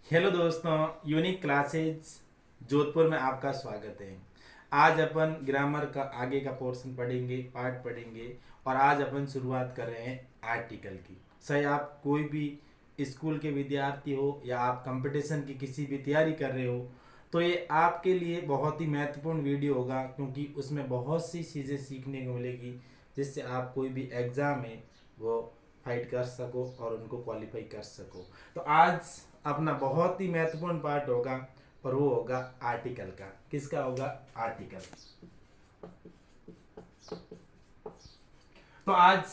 Hello दोस्तों, unique classes Jodhpur में आपका स्वागत है। आज अपन ग्रामर का आगे का पोर्शन पढ़ेंगे, पार्ट पढ़ेंगे। और आज अपन शुरुआत कर रहे हैं आर्टिकल की। सही, आप कोई भी स्कूल के विद्यार्थी हो या आप कंपटीशन की किसी भी तैयारी कर रहे हो, तो ये आपके लिए बहुत ही महत्वपूर्ण वीडियो होगा, क्योंकि उसमें बहुत सी चीज़ें सीखने को मिलेगी जिससे आप कोई भी एग्ज़ाम है वो फाइट कर सको और उनको क्वालिफाई कर सको। तो आज अपना बहुत ही महत्वपूर्ण पार्ट होगा और वो होगा आर्टिकल का। किसका होगा? आर्टिकल। तो आज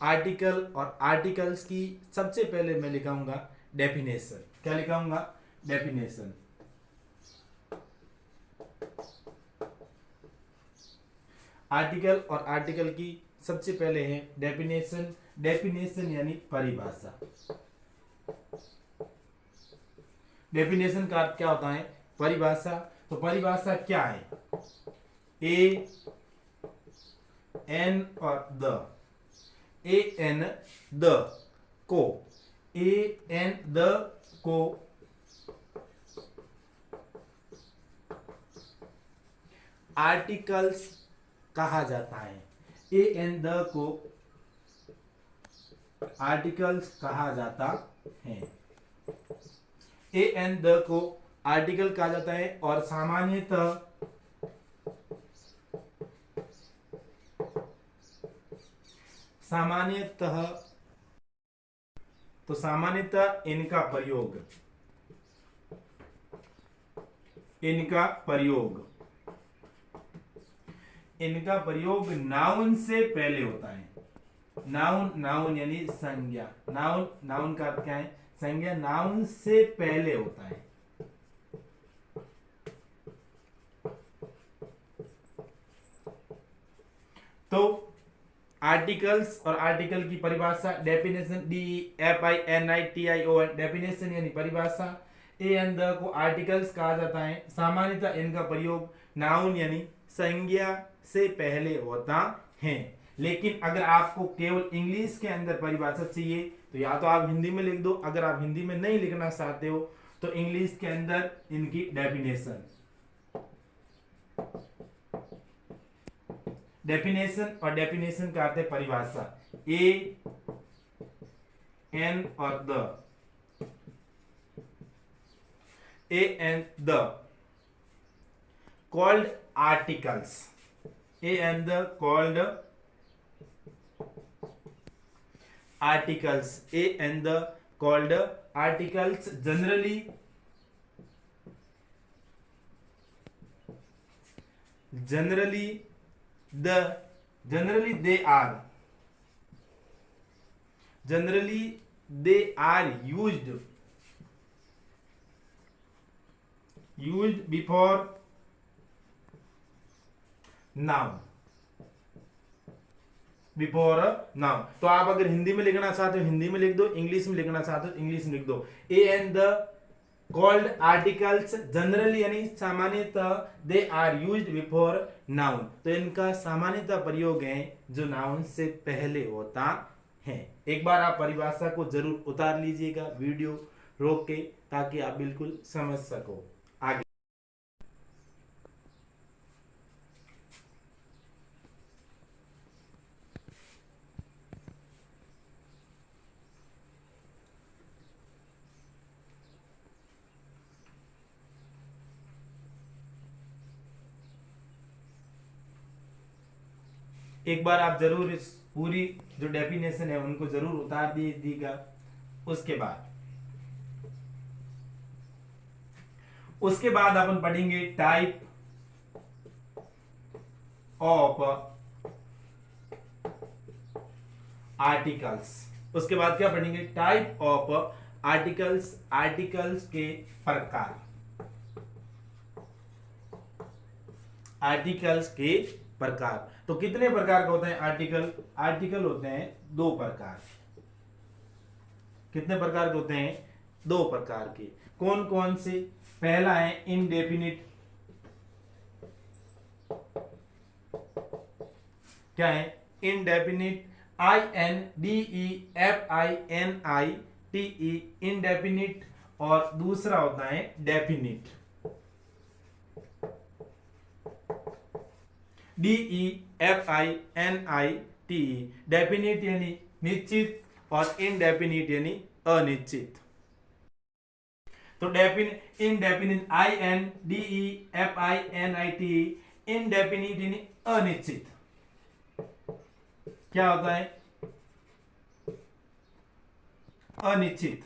आर्टिकल और आर्टिकल्स की सबसे पहले मैं लिखाऊंगा डेफिनेशन। क्या लिखाऊंगा? डेफिनेशन। आर्टिकल और आर्टिकल की सबसे पहले है डेफिनेशन। डेफिनेशन यानी परिभाषा। डेफिनेशन का अर्थ क्या होता है? परिभाषा। तो परिभाषा क्या है? ए एन और द। ए एन द को, ए एन द को आर्टिकल्स कहा जाता है। ए एन द को आर्टिकल्स कहा जाता है। ए एन द को आर्टिकल कहा जाता है। और सामान्यतः तो सामान्यतः इनका प्रयोग नाउन से पहले होता है। नाउन यानी संज्ञा। नाउन का अर्थ क्या है? संज्ञा। नाउन से पहले होता है। तो आर्टिकल्स और आर्टिकल की परिभाषा, डेफिनेशन DEFINITION। डेफिनेशन यानी परिभाषा। ए एंड द को आर्टिकल्स कहा जाता है। सामान्यतः इनका प्रयोग नाउन यानी संज्ञा से पहले होता है। लेकिन अगर आपको केवल इंग्लिश के अंदर परिभाषा चाहिए तो या तो आप हिंदी में लिख दो। अगर आप हिंदी में नहीं लिखना चाहते हो तो इंग्लिश के अंदर इनकी डेफिनेशन। डेफिनेशन और डेफिनेशन का अर्थ है परिभाषा। ए एन और the. A an the called articles. A an the called articles. A an the called articles generally they are used before noun। तो आप अगर हिंदी में लिखना चाहते हो हिंदी में लिख दो, इंग्लिश में लिखना चाहते हो इंग्लिश में लिख दो। A and the called articles generally यानी सामान्यतः they are used before noun. तो इनका सामान्यतः प्रयोग है जो नाउन से पहले होता है। एक बार आप परिभाषा को जरूर उतार लीजिएगा वीडियो रोक के, ताकि आप बिल्कुल समझ सको। आगे एक बार आप जरूर इस पूरी जो डेफिनेशन है उनको जरूर उतार दीजिएगा। उसके बाद अपन पढ़ेंगे टाइप ऑफ आर्टिकल्स। उसके बाद क्या पढ़ेंगे? Type of articles. आर्टिकल्स के प्रकार। आर्टिकल्स के प्रकार। तो कितने प्रकार का होते हैं आर्टिकल? आर्टिकल होते हैं दो प्रकार। कितने प्रकार के होते हैं? दो प्रकार के। कौन कौन से? पहला है इनडेफिनिट। क्या है? इनडेफिनिट। INDEFINITE। इनडेफिनिट। और दूसरा होता है डेफिनिट, DEFINIT। डेफिनिट यानी निश्चित और इनडेफिनिट यानी अनिश्चित। तो डेफिनिट, इनडेफिनिट INDEFINIT, इनडेफिनिट यानी अनिश्चित। क्या होता है? अनिश्चित।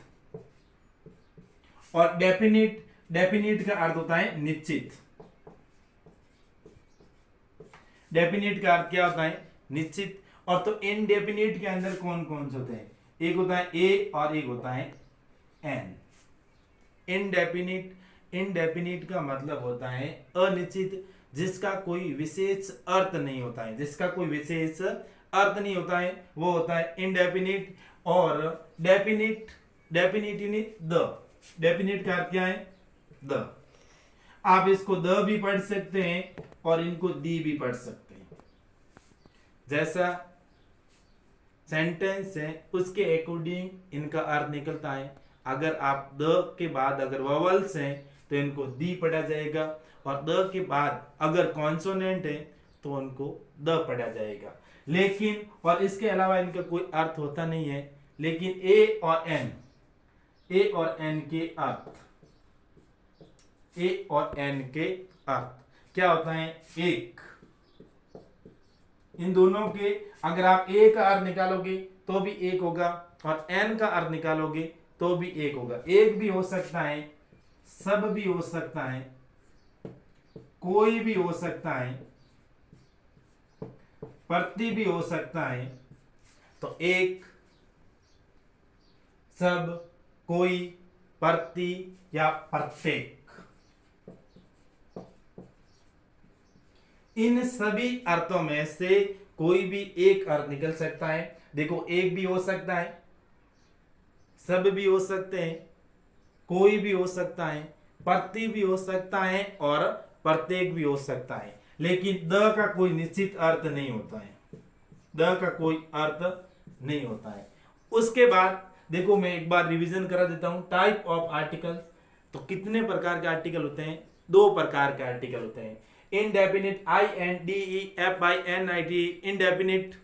और डेफिनिट, डेफिनिट का अर्थ होता है निश्चित। डेफिनिट का अर्थ क्या होता है? निश्चित। और तो इनडेफिनिट के अंदर कौन कौन से होते हैं? एक होता है ए और एक होता है एन। इनडेफिनिट, इनडेफिनिट का मतलब होता है अनिश्चित, जिसका कोई विशेष अर्थ नहीं होता है, जिसका कोई विशेष अर्थ नहीं होता है, वो होता है इनडेफिनिट। और डेफिनिट, डेफिनिट यानी द, डेफिनिट का अर्थ क्या है? द। आप इसको द भी पढ़ सकते हैं और इनको दी भी पढ़ सकते हैं। जैसा सेंटेंस है उसके अकॉर्डिंग इनका अर्थ निकलता है। अगर आप द के बाद अगर वॉवल्स हैं तो इनको दी पढ़ा जाएगा, और द के बाद अगर कॉन्सोनेंट है तो उनको द पढ़ा जाएगा। लेकिन और इसके अलावा इनका कोई अर्थ होता नहीं है। लेकिन ए और एन, ए और एन के अर्थ, ए और एन के अर्थ क्या होता है? एक। इन दोनों के अगर आप ए का अर्थ निकालोगे तो भी एक होगा, और एन का अर्थ निकालोगे तो भी एक होगा। एक भी हो सकता है, सब भी हो सकता है, कोई भी हो सकता है, प्रति भी हो सकता है। तो एक, सब, कोई, प्रति या प्रत्येक, इन सभी अर्थों में से कोई भी एक अर्थ निकल सकता है। देखो, एक भी हो सकता है, सब भी हो सकते हैं, कोई भी हो सकता है, प्रति भी हो सकता है और प्रत्येक भी हो सकता है। लेकिन द का कोई निश्चित अर्थ नहीं होता है, द का कोई अर्थ नहीं होता है। उसके बाद देखो, मैं एक बार रिवीजन करा देता हूं। टाइप ऑफ आर्टिकल्स, तो कितने प्रकार के आर्टिकल होते हैं? दो प्रकार के आर्टिकल होते हैं। इनडेफिनिट INDEFINIT, इनडेफिनिट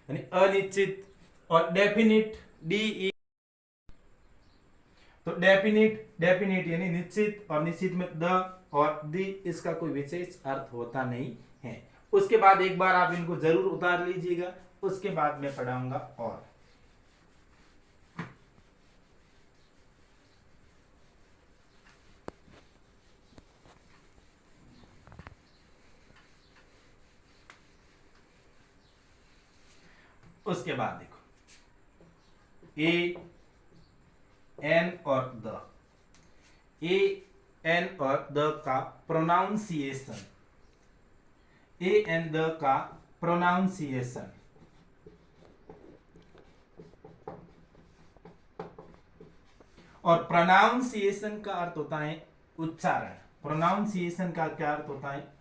यानी अनिश्चित, और डेफिनिट DE। तो डेफिनिट, डेफिनिट यानी निश्चित, और निश्चित में द और दी, इसका कोई विशेष अर्थ होता नहीं है। उसके बाद एक बार आप इनको जरूर उतार लीजिएगा, उसके बाद मैं पढ़ाऊंगा। और उसके बाद देखो, ए, एन और द, ए, एन और द का प्रोनाउंसिएशन, ए एन द का प्रोनाउंसिएशन। और प्रोनाउंसिएशन का अर्थ होता है उच्चारण। प्रोनाउंसिएशन का क्या अर्थ होता है?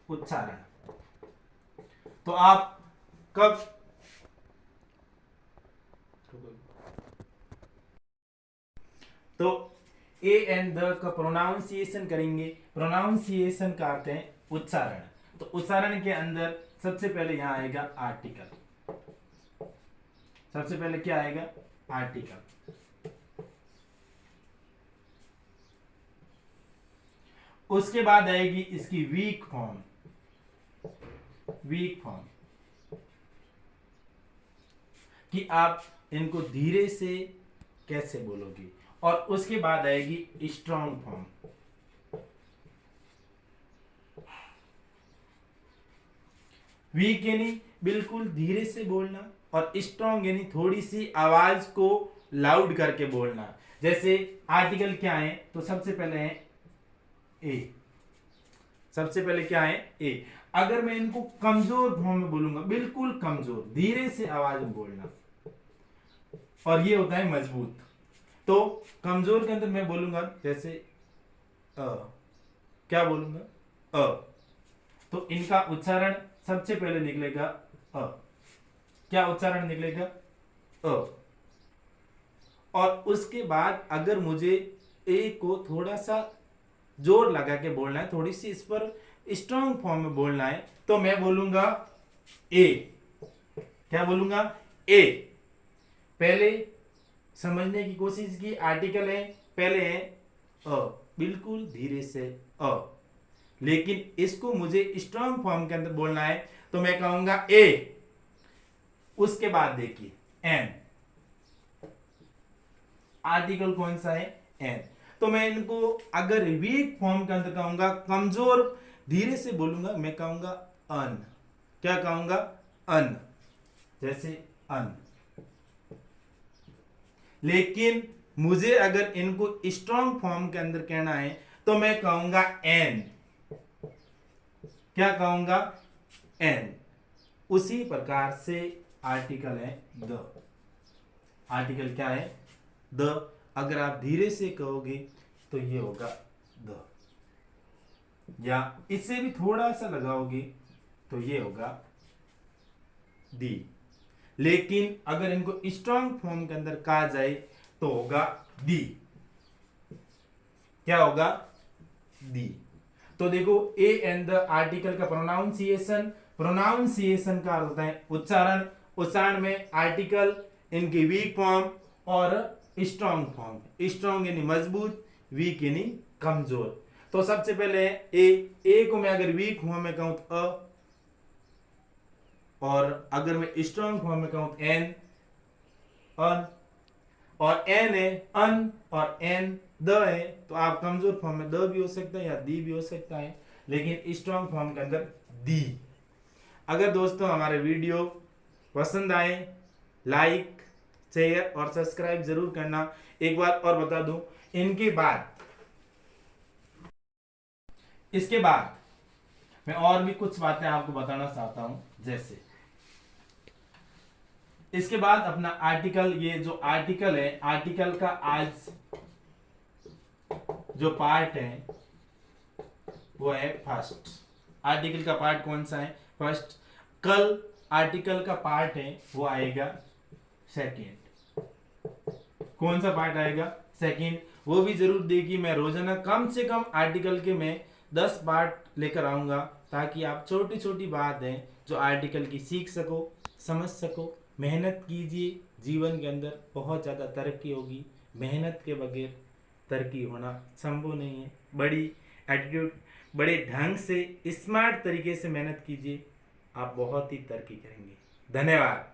उच्चारण। तो आप कब तो ए एंड द का प्रोनाउंसिएशन करेंगे। प्रोनाउंसिएशन का अर्थ है उच्चारण। तो उच्चारण के अंदर सबसे पहले यहां आएगा आर्टिकल। सबसे पहले क्या आएगा? आर्टिकल। उसके बाद आएगी इसकी वीक फॉर्म। वीक फॉर्म कि आप इनको धीरे से कैसे बोलोगे। और उसके बाद आएगी स्ट्रॉन्ग फॉर्म। वीक यानी बिल्कुल धीरे से बोलना, और स्ट्रॉन्ग यानी थोड़ी सी आवाज को लाउड करके बोलना। जैसे आर्टिकल क्या है? तो सबसे पहले है ए। सबसे पहले क्या है? ए। अगर मैं इनको कमजोर फॉर्म में बोलूंगा, बिल्कुल कमजोर, धीरे से आवाज में बोलना, और ये होता है मजबूत। तो कमजोर के अंदर मैं बोलूंगा जैसे अ। क्या बोलूंगा? अ। तो इनका उच्चारण सबसे पहले निकलेगा अ। क्या उच्चारण निकलेगा? अ। और उसके बाद अगर मुझे ए को थोड़ा सा जोर लगा के बोलना है, थोड़ी सी इस पर स्ट्रॉन्ग फॉर्म में बोलना है, तो मैं बोलूंगा ए। क्या बोलूंगा? ए। पहले समझने की कोशिश की, आर्टिकल है, पहले है अ, बिल्कुल धीरे से अ, लेकिन इसको मुझे स्ट्रॉन्ग फॉर्म के अंदर बोलना है, तो मैं कहूंगा ए। उसके बाद देखिए एन, आर्टिकल कौन सा है? एन। तो मैं इनको अगर वीक फॉर्म के अंदर कहूंगा, कमजोर धीरे से बोलूंगा, मैं कहूंगा अन। क्या कहूंगा? अन। जैसे अन। लेकिन मुझे अगर इनको स्ट्रॉन्ग फॉर्म के अंदर कहना है, तो मैं कहूंगा एन। क्या कहूंगा? एन। उसी प्रकार से आर्टिकल है द। आर्टिकल क्या है? द। अगर आप धीरे से कहोगे तो ये होगा द, या इससे भी थोड़ा सा लगाओगे तो ये होगा दी। लेकिन अगर इनको स्ट्रॉन्ग फॉर्म के अंदर कहा जाए तो होगा दी। क्या होगा? दी। तो देखो ए एंड द आर्टिकल का प्रोनाउंसिएशन, प्रोनाउंसिएशन का अर्थ होता है उच्चारण। उच्चारण में आर्टिकल, इनकी वीक फॉर्म और स्ट्रॉन्ग फॉर्म। स्ट्रॉन्ग यानी मजबूत, वीक यानी कमजोर। तो सबसे पहले ए को मैं अगर वीक फॉर्म में कहूं तो अ, और अगर मैं स्ट्रॉन्ग फॉर्म में कहूं तो एन, अन, और एन है अन, और एन द है, तो आप कमजोर फॉर्म में द भी हो सकता है या दी भी हो सकता है, लेकिन स्ट्रॉन्ग फॉर्म के अंदर दी। अगर दोस्तों हमारे वीडियो पसंद आए, लाइक, शेयर और सब्सक्राइब जरूर करना। एक बात और बता दूं, इसके बाद मैं और भी कुछ बातें आपको बताना चाहता हूं। जैसे इसके बाद अपना आर्टिकल, ये जो आर्टिकल है, आर्टिकल का आज जो पार्ट है वो है फर्स्ट। आर्टिकल का पार्ट कौन सा है? फर्स्ट। कल आर्टिकल का पार्ट है वो आएगा सेकेंड। कौन सा पार्ट आएगा? सेकेंड। वो भी जरूर देखिए, मैं रोजाना कम से कम आर्टिकल के मैं 10 पार्ट लेकर आऊंगा, ताकि आप छोटी छोटी बात है जो आर्टिकल की सीख सको, समझ सको। मेहनत कीजिए, जीवन के अंदर बहुत ज़्यादा तरक्की होगी। मेहनत के बगैर तरक्की होना संभव नहीं है। बड़ी एटीट्यूड, बड़े ढंग से, स्मार्ट तरीके से मेहनत कीजिए, आप बहुत ही तरक्की करेंगे। धन्यवाद।